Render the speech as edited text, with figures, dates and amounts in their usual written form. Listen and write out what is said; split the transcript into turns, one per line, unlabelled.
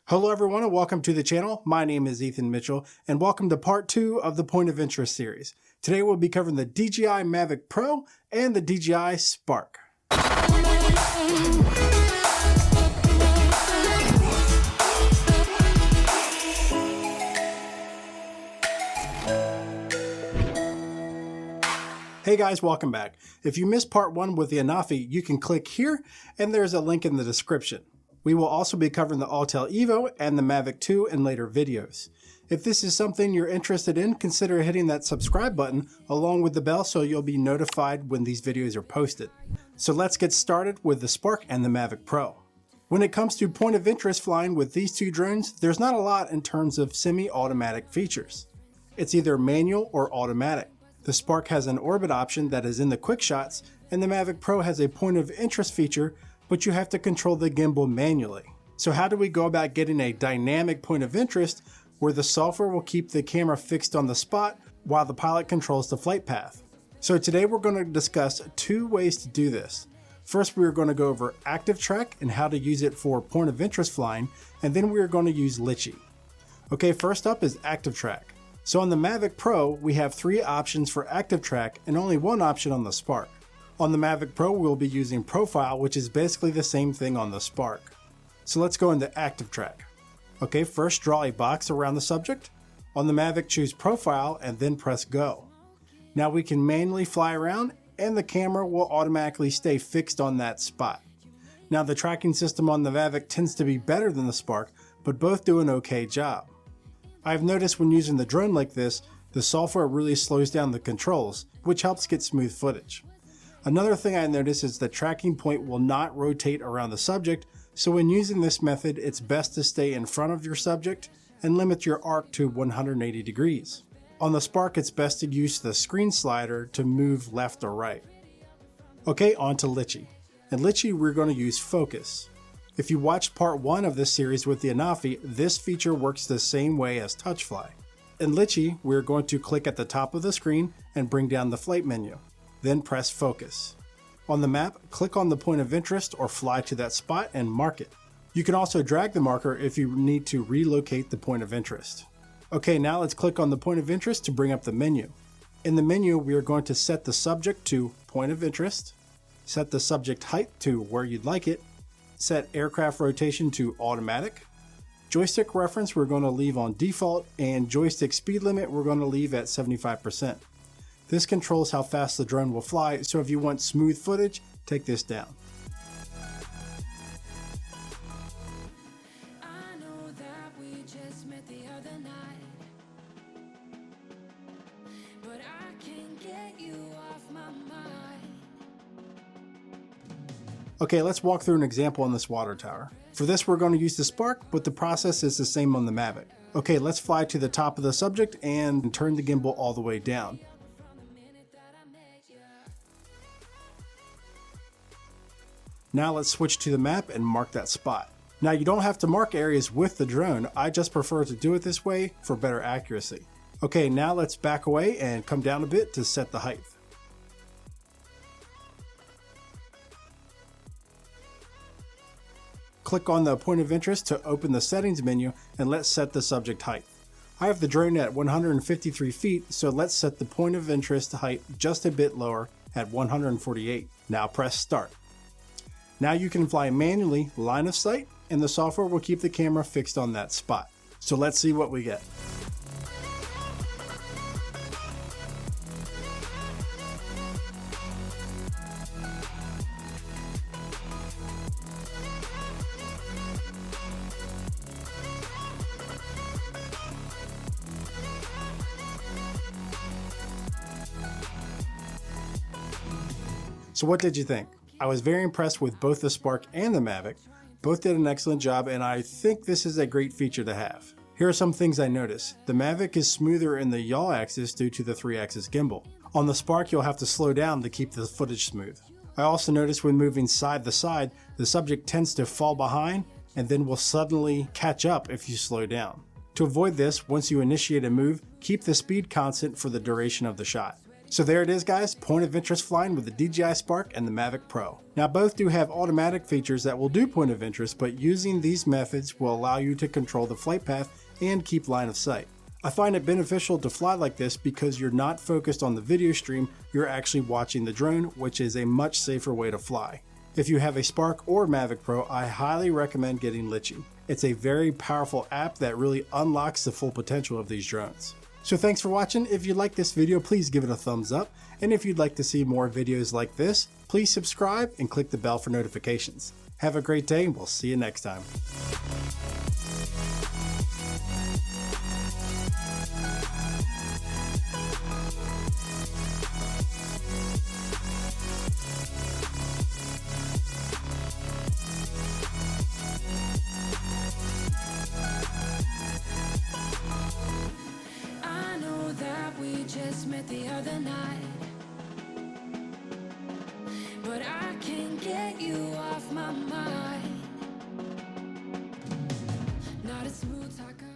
Hello everyone and welcome to the channel. My name is Ethan Mitchell and welcome to part 2 of the Point of Interest series. Today we'll be covering the DJI Mavic Pro and the DJI Spark. Hey guys, welcome back. If you missed part 1 with the Anafi, you can click here and there's a link in the description. We will also be covering the Autel Evo and the Mavic 2 in later videos. If this is something you're interested in, consider hitting that subscribe button along with the bell so you'll be notified when these videos are posted. So let's get started with the Spark and the Mavic Pro. When it comes to point of interest flying with these two drones, there's not a lot in terms of semi-automatic features. It's either manual or automatic. The Spark has an orbit option that is in the quick shots, and the Mavic Pro has a point of interest feature, but you have to control the gimbal manually. So how do we go about getting a dynamic point of interest where the software will keep the camera fixed on the spot while the pilot controls the flight path? So today we're going to discuss 2 ways to do this. First, we're going to go over Active Track and how to use it for point of interest flying, and then we're going to use Litchi. Okay, first up is Active Track. So on the Mavic Pro, we have 3 options for Active Track and only 1 option on the Spark. On the Mavic Pro, we'll be using Profile, which is basically the same thing on the Spark. So let's go into Active Track. Okay, first draw a box around the subject. On the Mavic, choose Profile and then press Go. Now we can manually fly around and the camera will automatically stay fixed on that spot. Now the tracking system on the Mavic tends to be better than the Spark, but both do an okay job. I've noticed when using the drone like this, the software really slows down the controls, which helps get smooth footage. Another thing I noticed is the tracking point will not rotate around the subject, so when using this method, it's best to stay in front of your subject and limit your arc to 180 degrees. On the Spark, it's best to use the screen slider to move left or right. Okay, on to Litchi. In Litchi, we're going to use Focus. If you watched part 1 of this series with the Anafi, this feature works the same way as TouchFly. In Litchi, we're going to click at the top of the screen and bring down the flight menu. Then press Focus. On the map, click on the point of interest or fly to that spot and mark it. You can also drag the marker if you need to relocate the point of interest. Okay, now let's click on the point of interest to bring up the menu. In the menu, we are going to set the subject to point of interest, set the subject height to where you'd like it, set aircraft rotation to automatic, joystick reference we're going to leave on default, and joystick speed limit we're going to leave at 75%. This controls how fast the drone will fly, so if you want smooth footage, take this down. Okay, let's walk through an example on this water tower. For this, we're going to use the Spark, but the process is the same on the Mavic. Okay, let's fly to the top of the subject and turn the gimbal all the way down. Now let's switch to the map and mark that spot. Now you don't have to mark areas with the drone, I just prefer to do it this way for better accuracy. Okay, now let's back away and come down a bit to set the height. Click on the point of interest to open the settings menu and let's set the subject height. I have the drone at 153 feet, so let's set the point of interest height just a bit lower at 148. Now press start. Now you can fly manually line of sight and the software will keep the camera fixed on that spot. So let's see what we get. So what did you think? I was very impressed with both the Spark and the Mavic. Both did an excellent job and I think this is a great feature to have. Here are some things I noticed. The Mavic is smoother in the yaw axis due to the 3-axis gimbal. On the Spark, you'll have to slow down to keep the footage smooth. I also noticed when moving side to side, the subject tends to fall behind and then will suddenly catch up if you slow down. To avoid this, once you initiate a move, keep the speed constant for the duration of the shot. So there it is, guys, point of interest flying with the DJI Spark and the Mavic Pro. Now both do have automatic features that will do point of interest, but using these methods will allow you to control the flight path and keep line of sight. I find it beneficial to fly like this because you're not focused on the video stream, you're actually watching the drone, which is a much safer way to fly. If you have a Spark or Mavic Pro, I highly recommend getting Litchi. It's a very powerful app that really unlocks the full potential of these drones. So thanks for watching. If you like this video, please give it a thumbs up. And if you'd like to see more videos like this, please subscribe and click the bell for notifications. Have a great day and we'll see you next time.
Just met the other night, but I can't get you off my mind. Not a smooth talker.